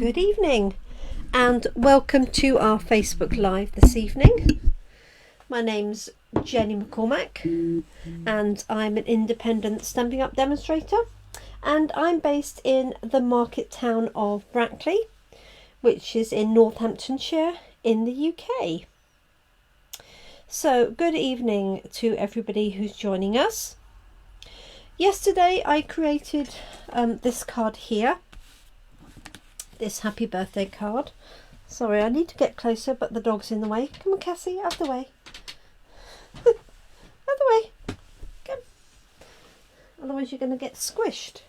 Good evening and welcome to our Facebook Live this evening. My name's Jenny McCormack and I'm an independent Stampin' Up demonstrator, and I'm based in the market town of Brackley, which is in Northamptonshire in the UK. So good evening to everybody who's joining us. Yesterday I created this card here, this happy birthday card. Sorry, I need to get closer, but the dog's in the way. Come on, Cassie, out of the way. Out of the way. Come. Otherwise you're going to get squished.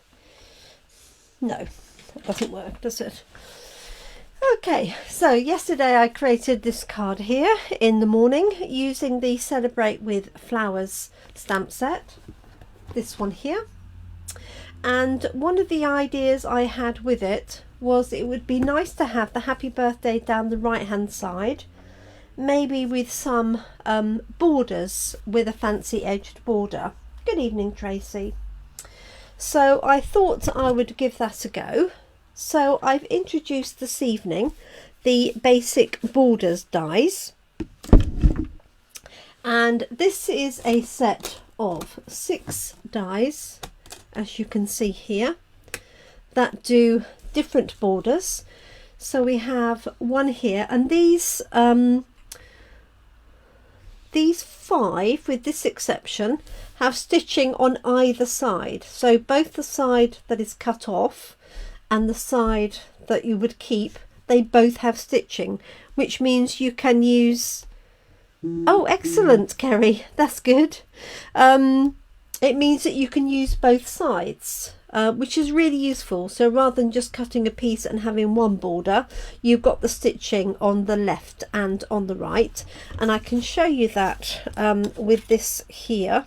No, that doesn't work, does it? Okay, so yesterday I created this card here in the morning using the Celebrate with Flowers stamp set. This one here. And one of the ideas I had with it was it would be nice to have the happy birthday down the right hand side, maybe with some borders, with a fancy edged border. Good evening, Tracy. So I thought I would give that a go. So I've introduced this evening the basic borders dies, and this is a set of 6 dies, as you can see here, that do different borders. So we have one here, and these 5, with this exception, have stitching on either side. So both the side that is cut off and the side that you would keep, they both have stitching, which means you can use... Oh, excellent, Kerry, that's good. It means that you can use both sides, which is really useful. So rather than just cutting a piece and having one border, you've got the stitching on the left and on the right. And I can show you that with this here.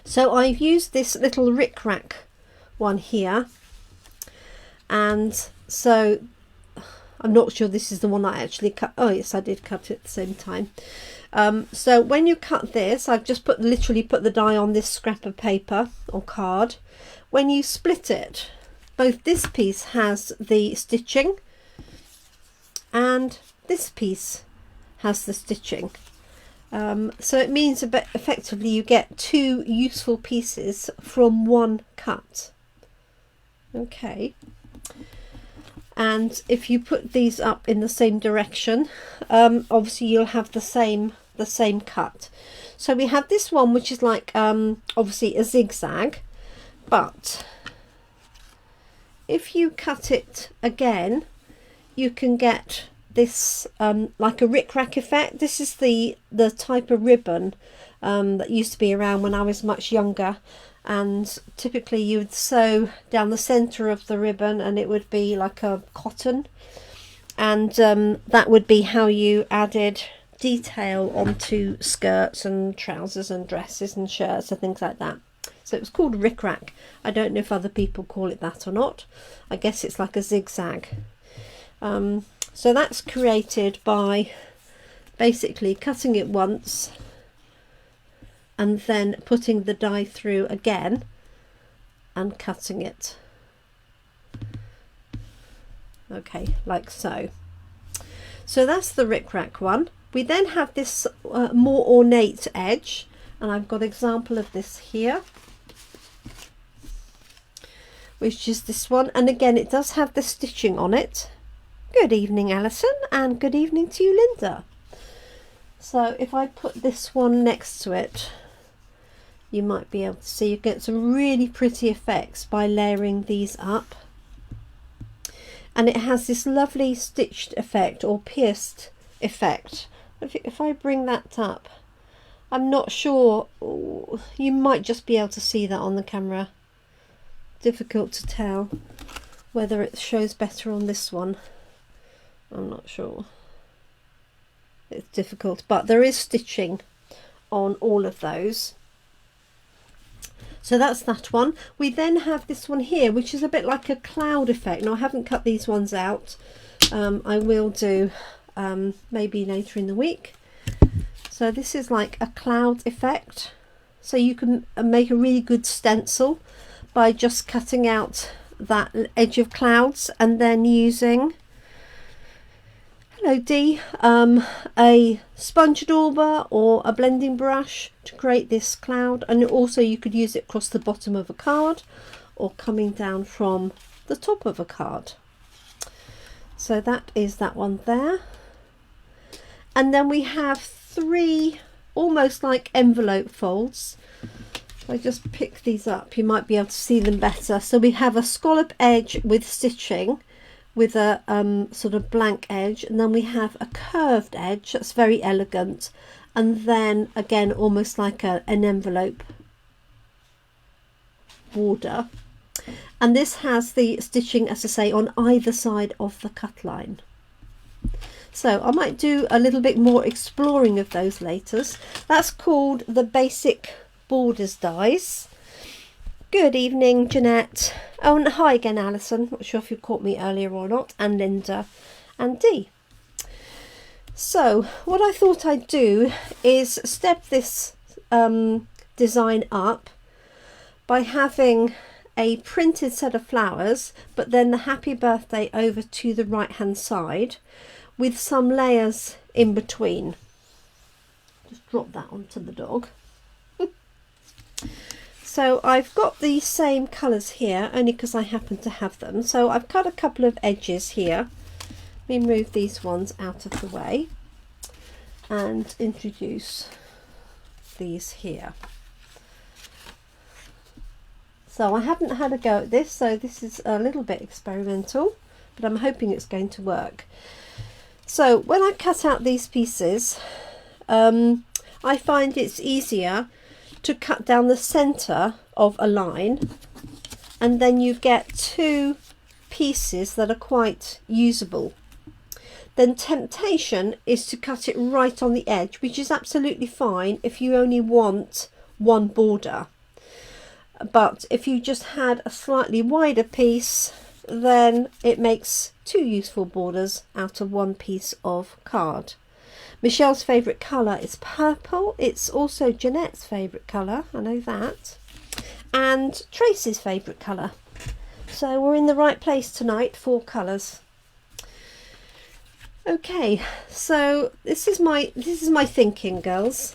So I've used this little rickrack one here, and so I'm not sure this is the one I actually cut. Oh yes, I did cut it at the same time. So when you cut this, I've just literally put the die on this scrap of paper or card. When you split it, both this piece has the stitching and this piece has the stitching. So it means effectively you get 2 useful pieces from one cut. Okay. And if you put these up in the same direction, obviously you'll have the same cut. So we have this one, which is like obviously a zigzag, but if you cut it again, you can get this like a rickrack effect. This is the type of ribbon that used to be around when I was much younger. And typically you would sew down the center of the ribbon and it would be like a cotton, and that would be how you added detail onto skirts and trousers and dresses and shirts and things like that. So it was called rickrack. I don't know if other people call it that or not. I guess it's like a zigzag. So that's created by basically cutting it once and then putting the die through again and cutting it. Okay, like so. So that's the rickrack one. We then have this more ornate edge, and I've got an example of this here, which is this one, and again it does have the stitching on it. Good evening, Alison, and good evening to you, Linda. So if I put this one next to it, you might be able to see you get some really pretty effects by layering these up, and it has this lovely stitched effect or pierced effect. If I bring that up, I'm not sure, you might just be able to see that on the camera. Difficult to tell whether it shows better on this one. I'm not sure, it's difficult, but there is stitching on all of those. So that's that one. We then have this one here, which is a bit like a cloud effect. Now I haven't cut these ones out. I will do maybe later in the week. So this is like a cloud effect. So you can make a really good stencil by just cutting out that edge of clouds, and then using, hello Dee, a sponge dauber or a blending brush to create this cloud. And also you could use it across the bottom of a card or coming down from the top of a card. So that is that one there. And then we have 3 almost like envelope folds. If I just pick these up, you might be able to see them better. So we have a scallop edge with stitching with a sort of blank edge, and then we have a curved edge that's very elegant, and then again almost like an envelope border. And this has the stitching, as I say, on either side of the cut line. So I might do a little bit more exploring of those later. That's called the Basic Borders dies. Good evening, Jeanette. Oh, and hi again, Alison. Not sure if you caught me earlier or not, and Linda and Dee. So what I thought I'd do is step this design up by having a printed set of flowers, but then the happy birthday over to the right hand side with some layers in between. Just drop that onto the dog. So I've got the same colours here only because I happen to have them. So I've cut a couple of edges here. Let me move these ones out of the way and introduce these here. So I haven't had a go at this, so this is a little bit experimental, but I'm hoping it's going to work. So when I cut out these pieces, I find it's easier to cut down the center of a line, and then you get 2 pieces that are quite usable. Then temptation is to cut it right on the edge, which is absolutely fine if you only want one border. But if you just had a slightly wider piece, then it makes 2 useful borders out of 1 piece of card. Michelle's favourite colour is purple. It's also Jeanette's favourite colour, I know that. And Tracy's favourite colour. So we're in the right place tonight for colours. Okay, so this is my thinking, girls.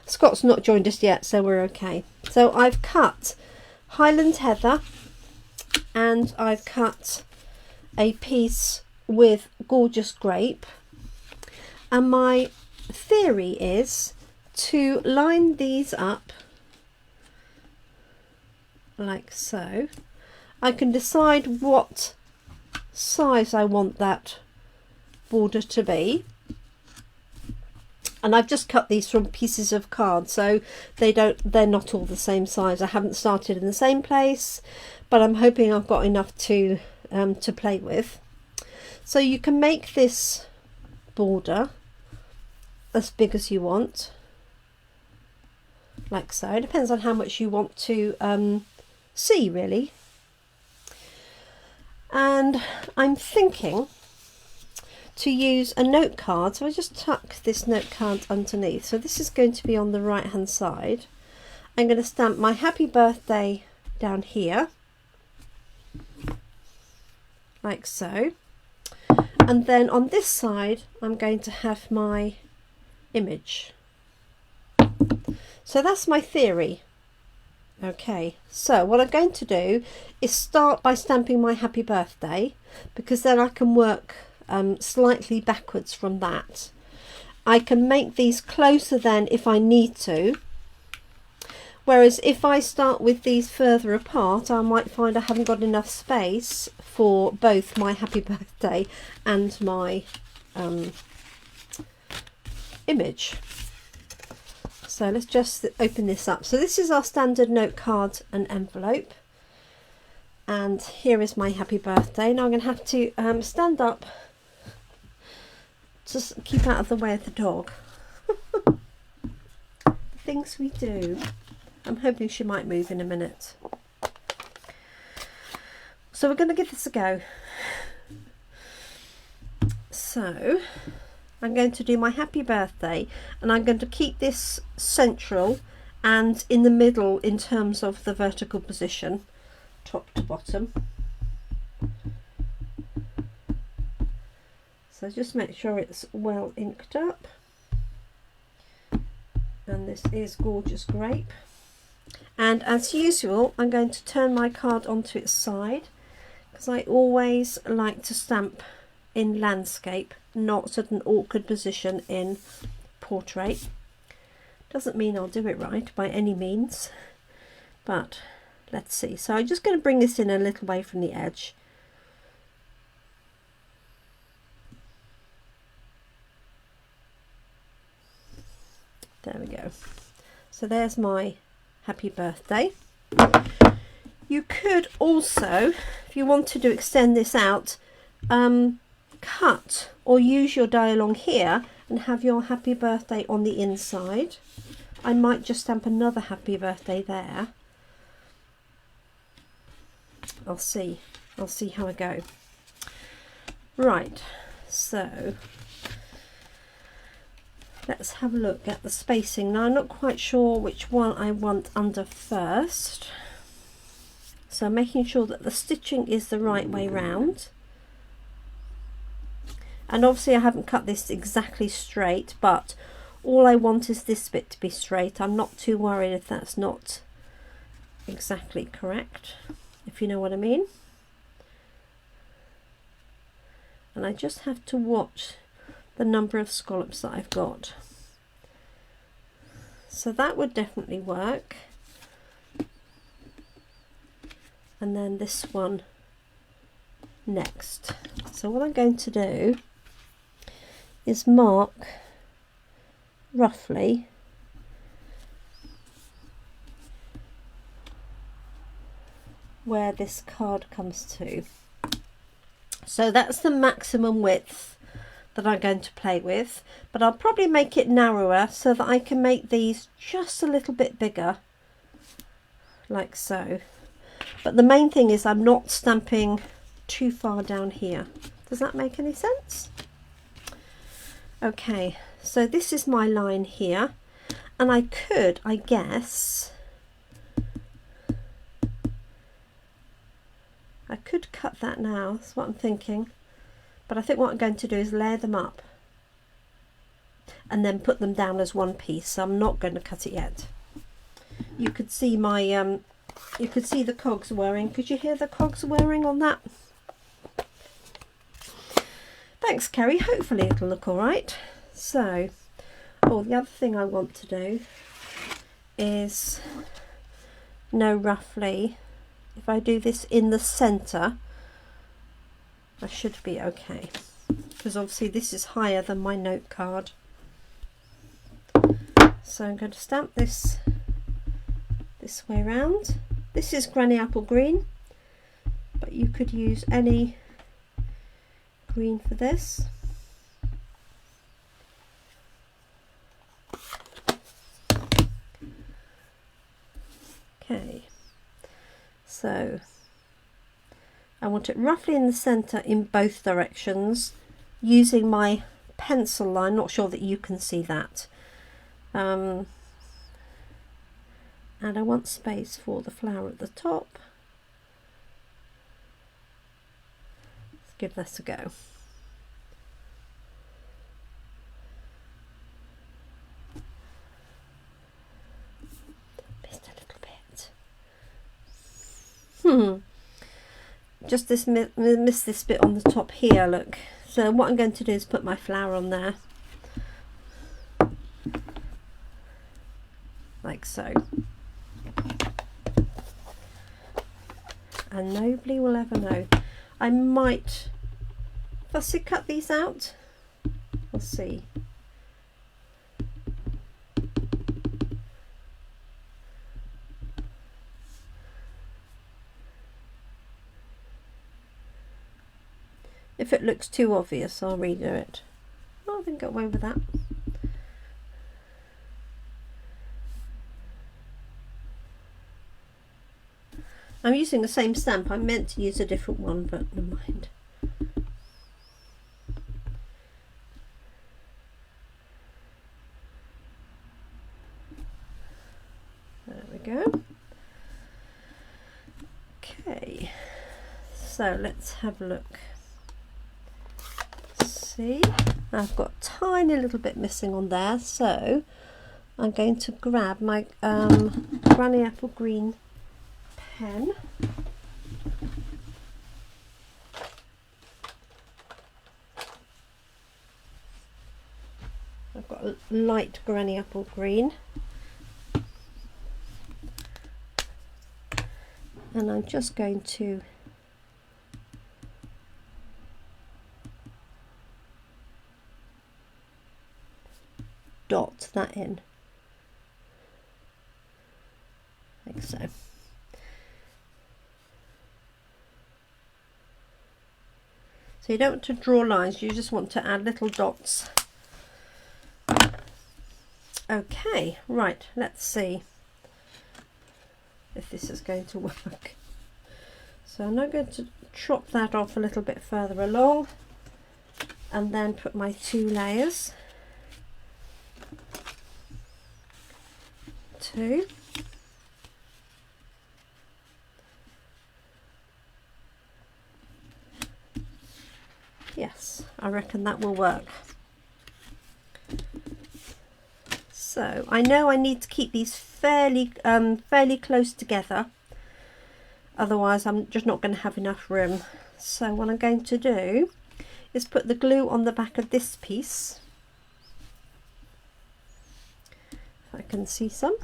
Scott's not joined us yet, so we're okay. So I've cut Highland Heather, and I've cut a piece with Gorgeous Grape, and my theory is to line these up like so. I can decide what size I want that border to be, and I've just cut these from pieces of card, so they're not all the same size. I haven't started in the same place, but I'm hoping I've got enough to play with. So you can make this border as big as you want, like so. It depends on how much you want to see, really. And I'm thinking to use a note card, so I just tuck this note card underneath. So this is going to be on the right hand side. I'm going to stamp my happy birthday down here, like so. And then on this side I'm going to have my image. So that's my theory. Okay, so what I'm going to do is start by stamping my happy birthday, because then I can work slightly backwards from that. I can make these closer then if I need to, whereas if I start with these further apart, I might find I haven't got enough space for both my happy birthday and my image. So let's just open this up. So this is our standard note card and envelope, and here is my happy birthday. Now I'm going to have to stand up to keep out of the way of the dog. The things we do. I'm hoping she might move in a minute. So we're going to give this a go. So I'm going to do my happy birthday, and I'm going to keep this central and in the middle in terms of the vertical position, top to bottom. So just make sure it's well inked up. And this is gorgeous grape. And as usual, I'm going to turn my card onto its side, because I always like to stamp in landscape, not at an awkward position in portrait. Doesn't mean I'll do it right by any means, but let's see. So I'm just going to bring this in a little way from the edge. There we go. So there's my happy birthday. You could also, if you wanted to extend this out, cut or use your die along here and have your happy birthday on the inside. I might just stamp another happy birthday there. I'll see how I go. Right, so let's have a look at the spacing. Now I'm not quite sure which one I want under first, so making sure that the stitching is the right way round. And obviously I haven't cut this exactly straight, but all I want is this bit to be straight. I'm not too worried if that's not exactly correct, if you know what I mean. And I just have to watch the number of scallops that I've got. So that would definitely work. And then this one next. So what I'm going to do is mark roughly where this card comes to. So that's the maximum width that I'm going to play with, but I'll probably make it narrower so that I can make these just a little bit bigger, like so. But the main thing is I'm not stamping too far down here. Does that make any sense? Okay, so this is my line here, and I could, I guess, I could cut that now. That's what I'm thinking. But I think what I'm going to do is layer them up and then put them down as one piece. So I'm not going to cut it yet. You could see my you could see the cogs whirring. Could you hear the cogs whirring on that? Thanks, Kerry. Hopefully it'll look all right. So, oh, the other thing I want to do is know roughly if I do this in the centre, I should be okay, because obviously this is higher than my note card. So I'm going to stamp this way round. This is Granny Apple Green, but you could use any green for this. Okay, so I want it roughly in the centre in both directions, using my pencil line. Not sure that you can see that. And I want space for the flower at the top. Let's give this a go. Just a little bit. Just miss this bit on the top here, look. So what I'm going to do is put my flower on there, like so, and nobody will ever know. I might fussy cut these out. We'll see. If it looks too obvious, I'll redo it. Oh, I didn't get away with that. I'm using the same stamp. I meant to use a different one, but never mind. There we go. Okay. So let's have a look. See, I've got a tiny little bit missing on there, so I'm going to grab my Granny Apple Green pen. I've got a light Granny Apple Green, and I'm just going to dot that in, like so. So you don't want to draw lines, you just want to add little dots. Okay, right, let's see if this is going to work. So I'm now going to chop that off a little bit further along and then put my 2 layers. 2. Yes, I reckon that will work. So I know I need to keep these fairly close together, otherwise I'm just not going to have enough room. So what I'm going to do is put the glue on the back of this piece. If I can see some.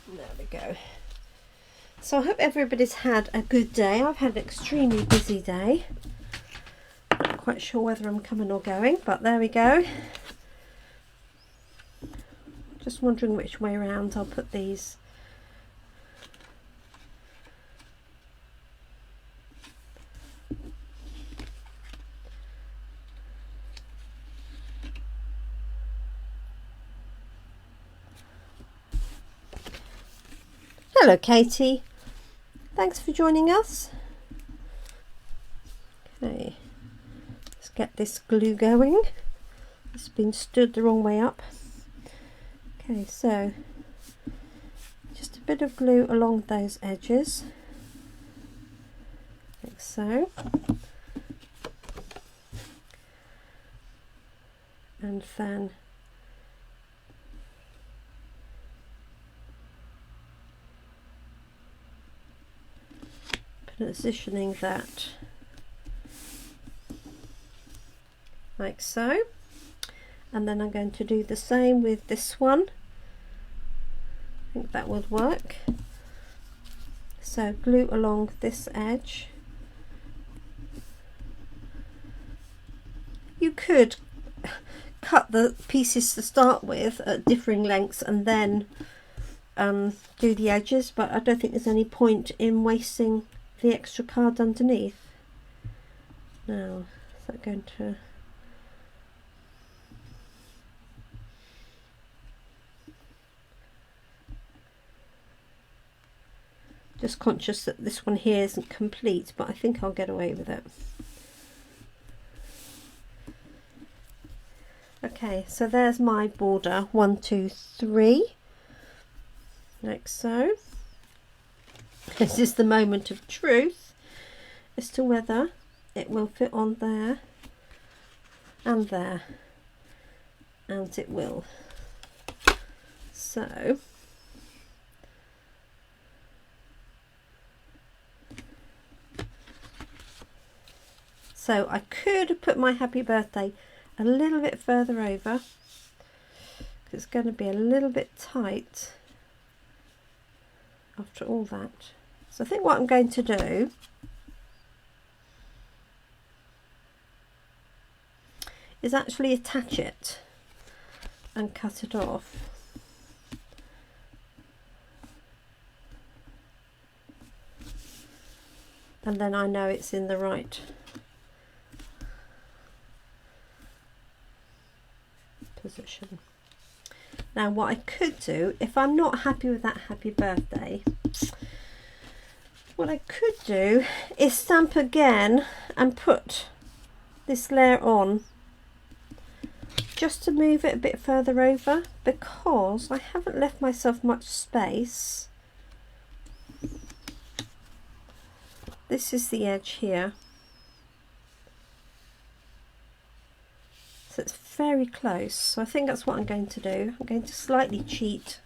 There we go. So I hope everybody's had a good day. I've had an extremely busy day. Not quite sure whether I'm coming or going, but there we go. Just wondering which way around I'll put these. Hello Katie, thanks for joining us. Okay, let's get this glue going. It's been stood the wrong way up. Okay, so just a bit of glue along those edges, like so. And then positioning that like so, and then I'm going to do the same with this one. I think that would work. So glue along this edge. You could cut the pieces to start with at differing lengths and then do the edges, but I don't think there's any point in wasting the extra card underneath. Now, is that going to... Just conscious that this one here isn't complete, but I think I'll get away with it. Okay, so there's my border, 1, 2, 3, like so. This is the moment of truth as to whether it will fit on there, and it will. So I could put my happy birthday a little bit further over, because it's going to be a little bit tight after all that. So I think what I'm going to do is actually attach it and cut it off. And then I know it's in the right position. Now what I could do, if I'm not happy with that happy birthday, What I could do is stamp again and put this layer on just to move it a bit further over, because I haven't left myself much space. This is the edge here, so it's very close, so I think that's what I'm going to do. I'm going to slightly cheat.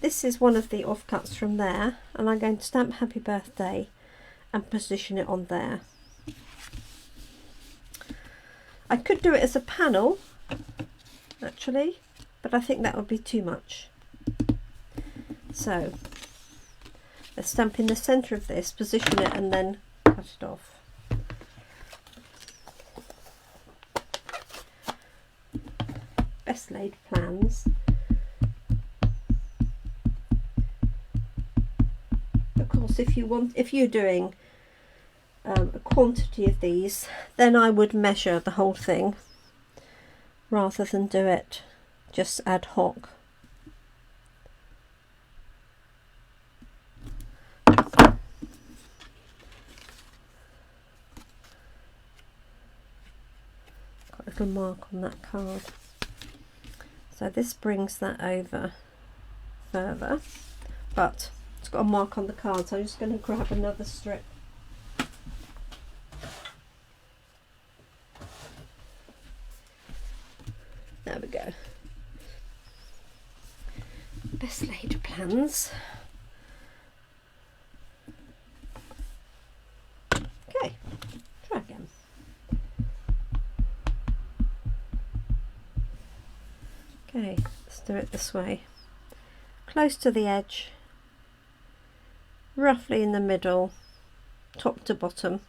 This is one of the offcuts from there, and I'm going to stamp happy birthday and position it on there. I could do it as a panel actually, but I think that would be too much. So let's stamp in the centre of this, position it, and then cut it off. Best laid plans. Of course, if you're doing a quantity of these, then I would measure the whole thing rather than do it just ad hoc. Got a little mark on that card, so this brings that over further, but it's got a mark on the card, so I'm just going to grab another strip. There we go. Best laid plans. Okay, try again. Okay, let's do it this way. Close to the edge, roughly in the middle, top to bottom.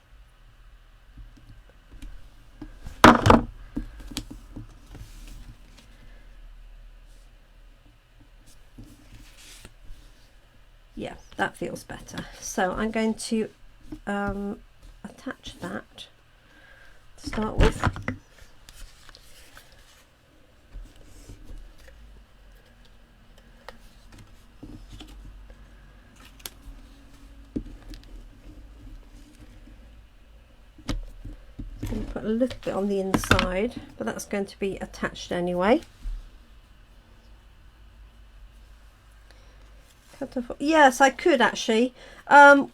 Yeah, that feels better. So I'm going to attach that to start with. I'm going to put a little bit on the inside, but that's going to be attached anyway. Yes, I could actually,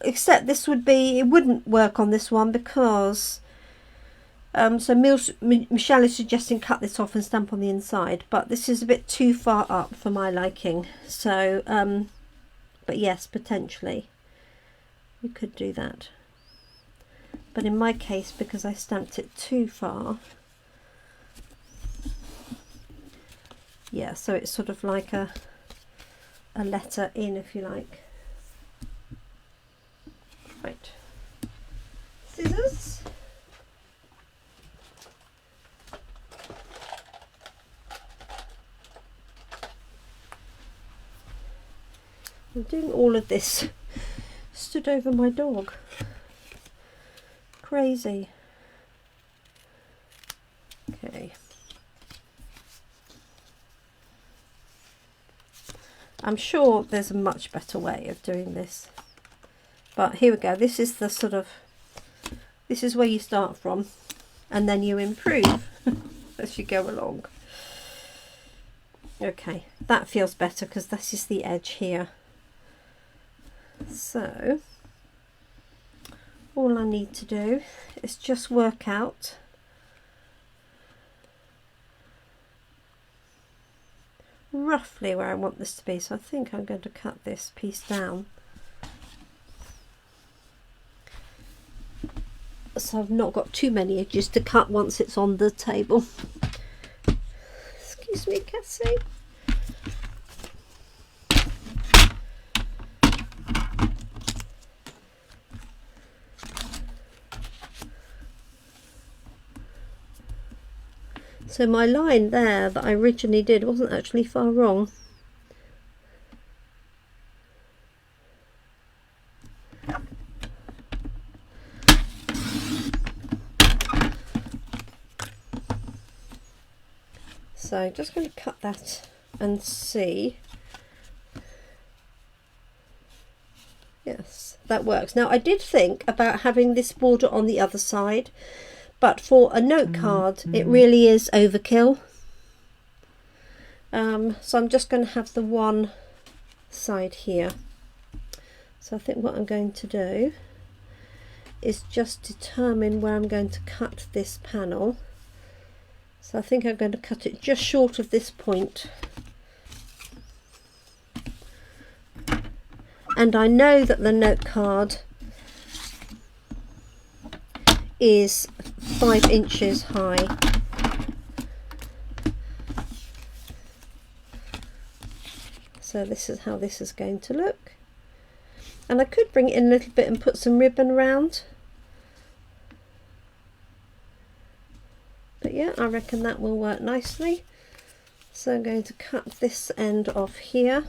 except this it wouldn't work on this one because so Michelle is suggesting cut this off and stamp on the inside, but this is a bit too far up for my liking, so but yes, potentially we could do that, but in my case, because I stamped it too far, yeah, so it's sort of like a letter in, if you like. Right, scissors. I'm doing all of this stood over my dog. Crazy. Okay. I'm sure there's a much better way of doing this, but here we go. This is the sort of, this is where you start from, and then you improve as you go along. Okay, that feels better because this is the edge here. So all I need to do is just work out roughly where I want this to be, so I think I'm going to cut this piece down so I've not got too many edges to cut once it's on the table. Excuse me, Cassie. So my line there that I originally did wasn't actually far wrong. So just going to cut that and see. Yes, that works. Now I did think about having this border on the other side, but for a note card it really is overkill. So I'm just going to have the one side here. So I think what I'm going to do is just determine where I'm going to cut this panel. So I think I'm going to cut it just short of this point. And I know that the note card is 5 inches high. So this is how this is going to look. And I could bring it in a little bit and put some ribbon around. But yeah, I reckon that will work nicely. So I'm going to cut this end off here.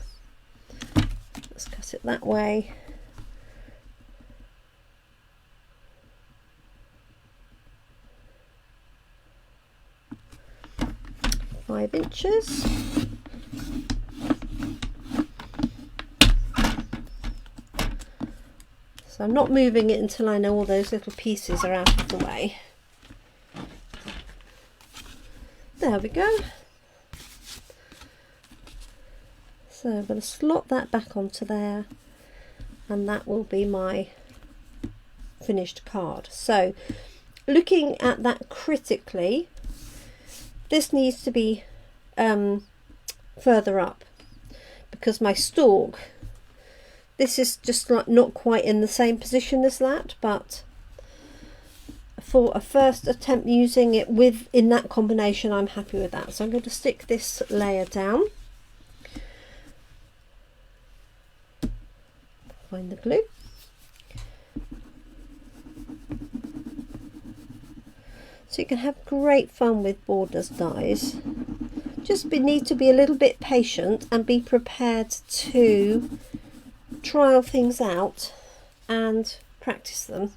Let's cut it that way. Five inches. So I'm not moving it until I know all those little pieces are out of the way. There we go. So I'm going to slot that back onto there, and that will be my finished card. So looking at that critically, this needs to be further up, because my stalk, this is just like not quite in the same position as that, but for a first attempt using it in that combination, I'm happy with that. So I'm going to stick this layer down. Find the glue. So you can have great fun with borders dies. Just need to be a little bit patient and be prepared to trial things out and practice them.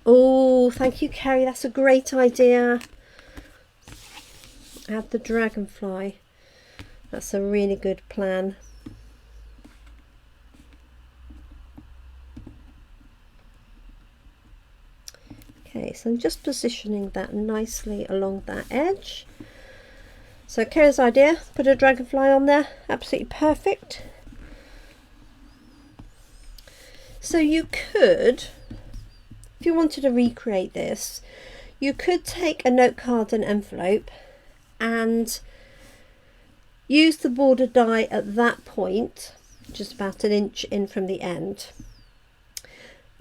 Oh, thank you, Carrie, that's a great idea. Add the dragonfly. That's a really good plan. Okay, so I'm just positioning that nicely along that edge. So Kerry's idea, put a dragonfly on there, absolutely perfect. So you could, if you wanted to recreate this, you could take a note card and envelope and use the border die at that point, just about an inch in from the end.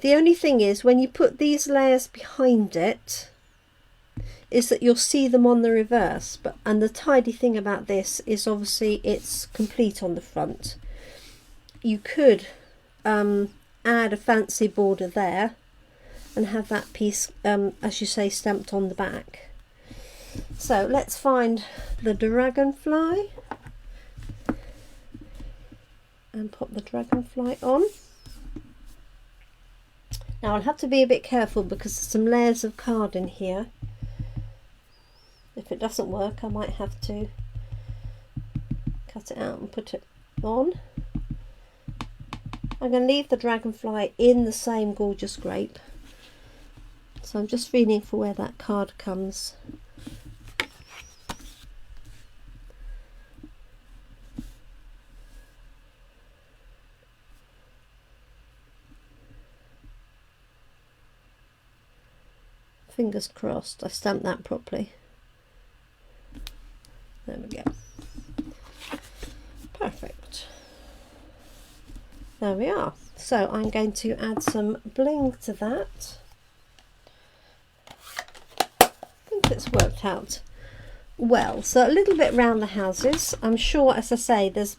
The only thing is, when you put these layers behind it, is that you'll see them on the reverse. And the tidy thing about this is obviously it's complete on the front. You could add a fancy border there and have that piece, as you say, stamped on the back. So let's find the dragonfly and pop the dragonfly on. Now I'll have to be a bit careful because there's some layers of card in here. If it doesn't work, I might have to cut it out and put it on. I'm going to leave the dragonfly in the same gorgeous grape. So I'm just feeling for where that card comes. Fingers crossed I stamped that properly. There we go. Perfect. There we are. So I'm going to add some bling to that. I think it's worked out well. So a little bit around the houses. I'm sure, as I say, there's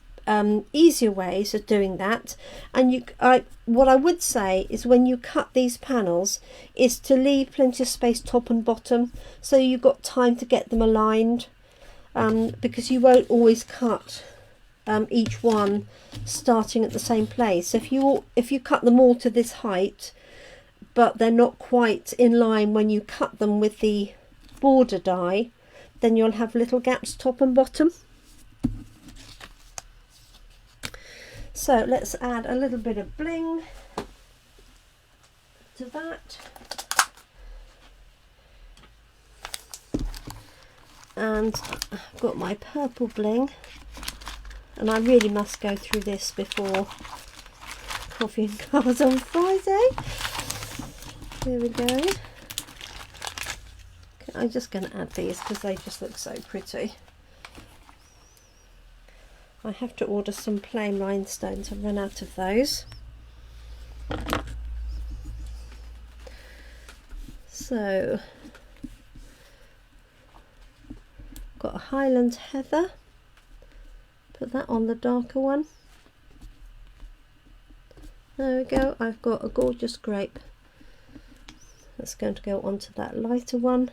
easier ways of doing that. And what I would say is, when you cut these panels, is to leave plenty of space top and bottom, so you've got time to get them aligned, because you won't always cut each one starting at the same place. If you cut them all to this height but they're not quite in line when you cut them with the border die, then you'll have little gaps top and bottom. So let's add a little bit of bling to that. And I've got my purple bling, and I really must go through this before Coffee and Cards on Friday. There we go. Okay, I'm just going to add these because they just look so pretty. I have to order some plain rhinestones. I've run out of those. So, got a Highland Heather. Put that on the darker one. There we go. I've got a gorgeous grape. That's going to go onto that lighter one.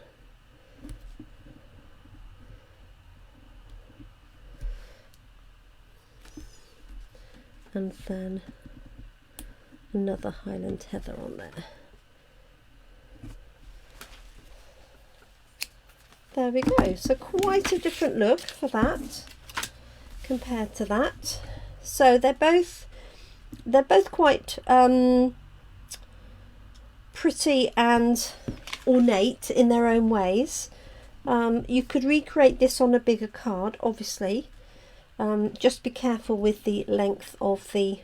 And then another Highland Heather on there. There we go. So quite a different look for that compared to that. So they're both quite pretty and ornate in their own ways. You could recreate this on a bigger card, obviously. Just be careful with the length of the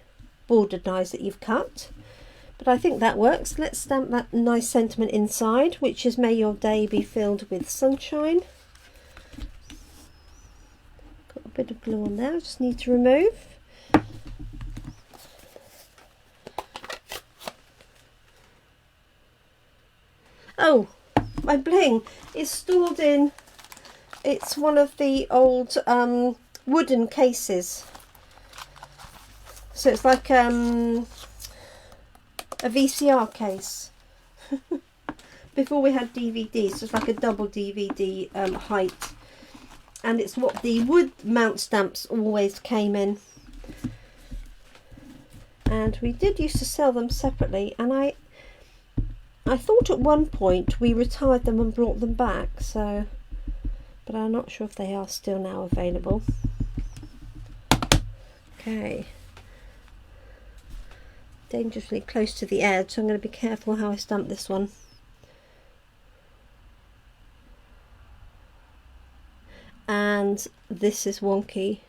border dies that you've cut. But I think that works. Let's stamp that nice sentiment inside, which is, may your day be filled with sunshine. Got a bit of glue on there, I just need to remove. Oh, my bling is stored in, it's one of the old wooden cases. So it's like a VCR case. Before we had DVDs, so it's like a double DVD height. And it's what the wood mount stamps always came in. And we did used to sell them separately, and I thought at one point we retired them and brought them back, so, but I'm not sure if they are still now available. Okay. Dangerously close to the edge, so I'm going to be careful how I stamp this one. And this is wonky.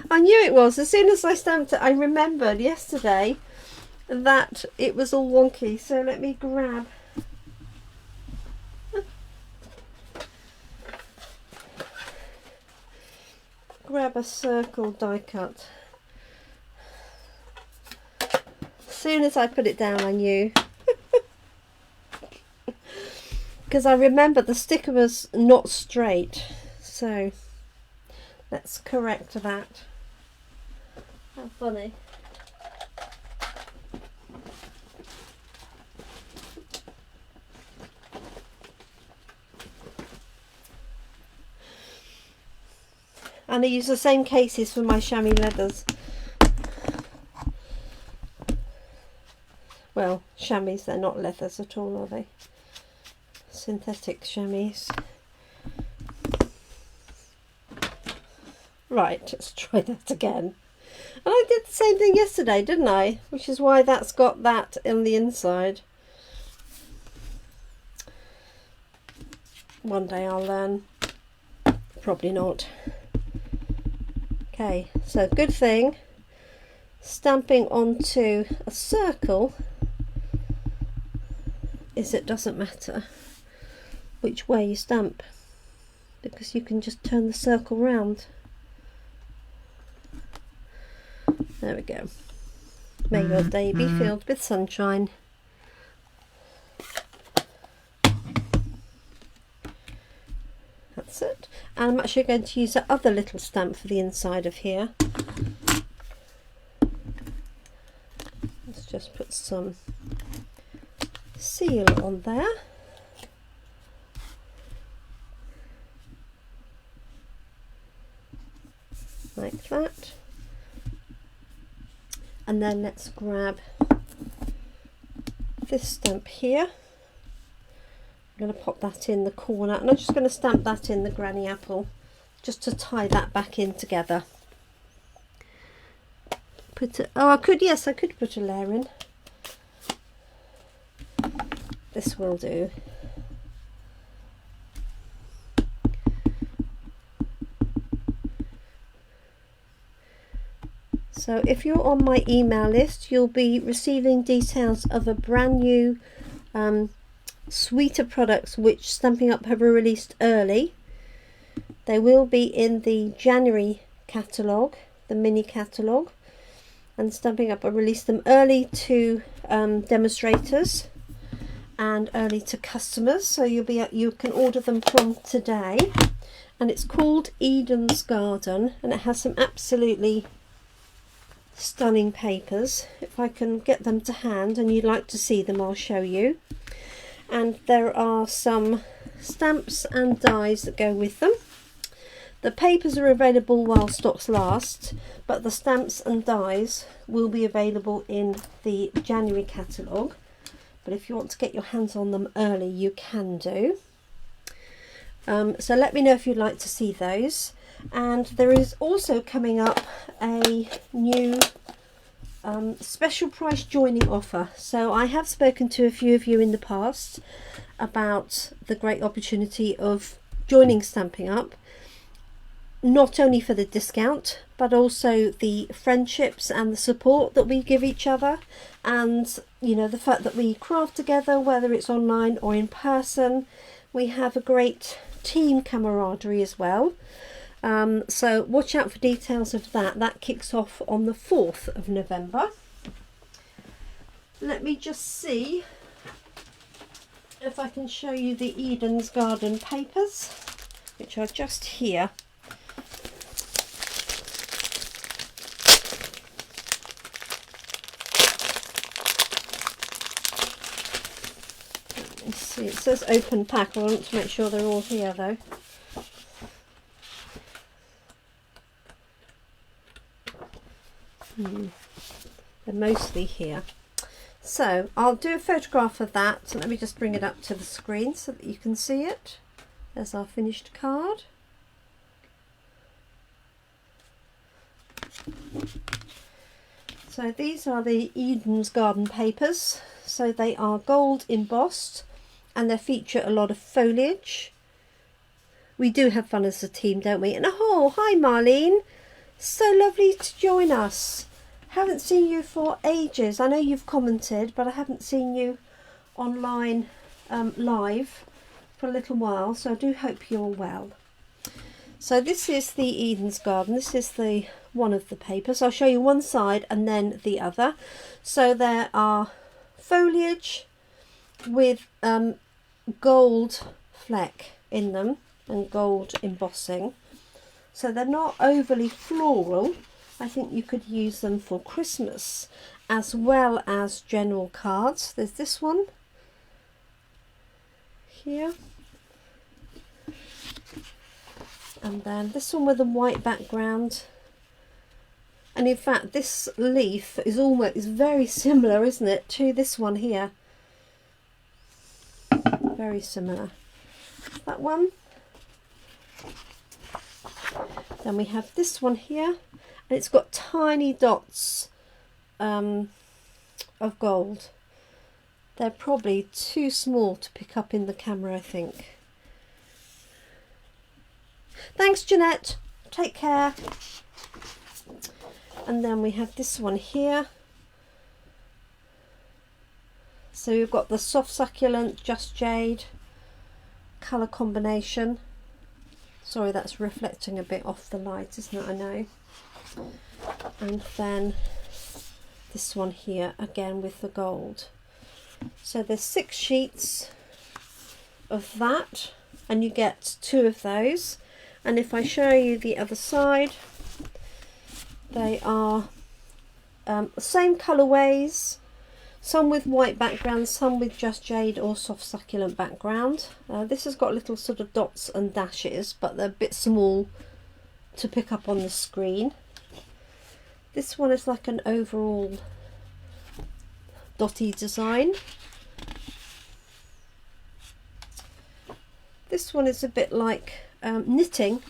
I knew it was. As soon as I stamped it, I remembered yesterday that it was all wonky. So let me grab a circle die cut. As soon as I put it down, I knew. Because I remember the sticker was not straight. So let's correct that. How funny. And I use the same cases for my chamois leathers. Well, chamois, they're not leathers at all, are they? Synthetic chamois. Right, let's try that again. And I did the same thing yesterday, didn't I? Which is why that's got that on the inside. One day I'll learn. Probably not. Okay, so good thing stamping onto a circle is it doesn't matter which way you stamp, because you can just turn the circle round. There we go. May your day be filled with sunshine. That's it. And I'm actually going to use that other little stamp for the inside of here. Let's just put some seal on there. Like that. And then let's grab this stamp here. I'm going to pop that in the corner, and I'm just going to stamp that in the granny apple just to tie that back in together. put it, oh I could, yes I could put a layer in. This will do. So if you're on my email list, you'll be receiving details of a brand new suite of products which Stampin' Up have released early. They will be in the January catalogue, the mini catalogue, and Stampin' Up have released them early to demonstrators and early to customers, so you can order them from today. And it's called Eden's Garden, and it has some absolutely stunning papers. If I can get them to hand and you'd like to see them, I'll show you. And there are some stamps and dies that go with them. The papers are available while stocks last, but the stamps and dies will be available in the January catalogue. But if you want to get your hands on them early, you can do. So let me know if you'd like to see those. And there is also coming up a new special price joining offer. So I have spoken to a few of you in the past about the great opportunity of joining Stampin' Up, not only for the discount but also the friendships and the support that we give each other, and you know, the fact that we craft together, whether it's online or in person. We have a great team camaraderie as well. So watch out for details of that. That kicks off on the 4th of November. Let me just see if I can show you the Eden's Garden papers, which are just here. Let me see, it says open pack. I want to make sure they're all here though. They're mostly here. So I'll do a photograph of that. So let me just bring it up to the screen so that you can see it. There's our finished card. So these are the Eden's Garden papers. So they are gold embossed and they feature a lot of foliage. We do have fun as a team, don't we? And oh, hi Marlene. So lovely to join us. Haven't seen you for ages. I know you've commented, but I haven't seen you online live for a little while, so I do hope you're well. So this is the Eden's Garden. This is the one of the papers. I'll show you one side and then the other. So there are foliage with gold fleck in them and gold embossing. So they're not overly floral. I think you could use them for Christmas as well as general cards. There's this one here. And then this one with a white background. And in fact this leaf is very similar, isn't it, to this one here. Very similar. That one. Then we have this one here, and it's got tiny dots of gold. They're probably too small to pick up in the camera, I think. Thanks, Jeanette. Take care. And then we have this one here. So we've got the soft succulent, just jade colour combination. Sorry, that's reflecting a bit off the light, isn't it? I know. And then this one here, again with the gold. So there's 6 sheets of that, and you get 2 of those. And if I show you the other side, they are the same colourways. Some with white background, some with just jade or soft succulent background. This has got little sort of dots and dashes, but they're a bit small to pick up on the screen. This one is like an overall dotty design. This one is a bit like knitting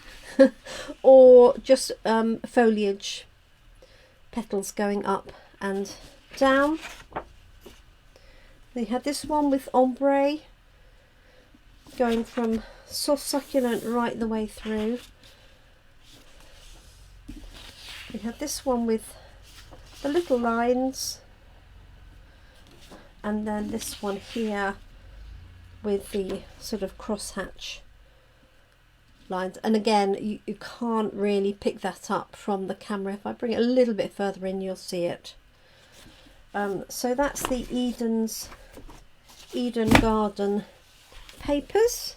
or just foliage petals going up and down. They had this one with ombre going from soft succulent right the way through. We have this one with the little lines, and then this one here with the sort of crosshatch lines. And again, you can't really pick that up from the camera. If I bring it a little bit further in, you'll see it. So that's the Eden Garden papers,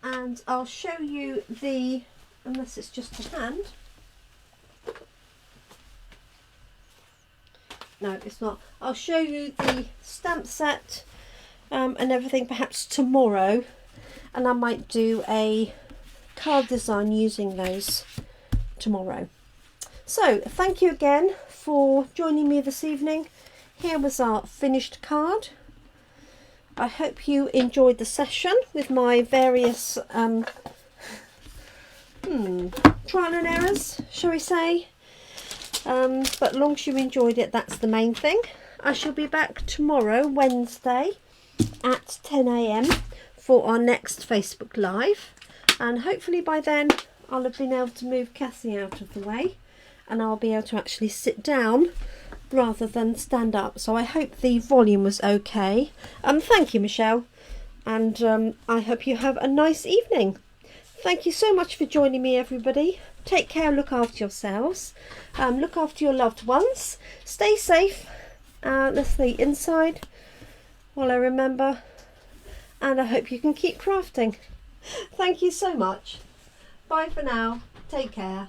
and I'll show you the, unless it's just a hand, no it's not, I'll show you the stamp set and everything perhaps tomorrow, and I might do a card design using those tomorrow. So thank you again for joining me this evening. Here was our finished card. I hope you enjoyed the session with my various trial and errors, shall we say. But long as you enjoyed it, that's the main thing. I shall be back tomorrow, Wednesday, at 10 AM for our next Facebook Live. And hopefully by then I'll have been able to move Cassie out of the way, and I'll be able to actually sit down rather than stand up. So I hope the volume was okay. Thank you, Michelle, and I hope you have a nice evening. Thank you so much for joining me, everybody. Take care, look after yourselves, look after your loved ones, stay safe, let's stay inside while I remember, and I hope you can keep crafting. Thank you so much. Bye for now. Take care.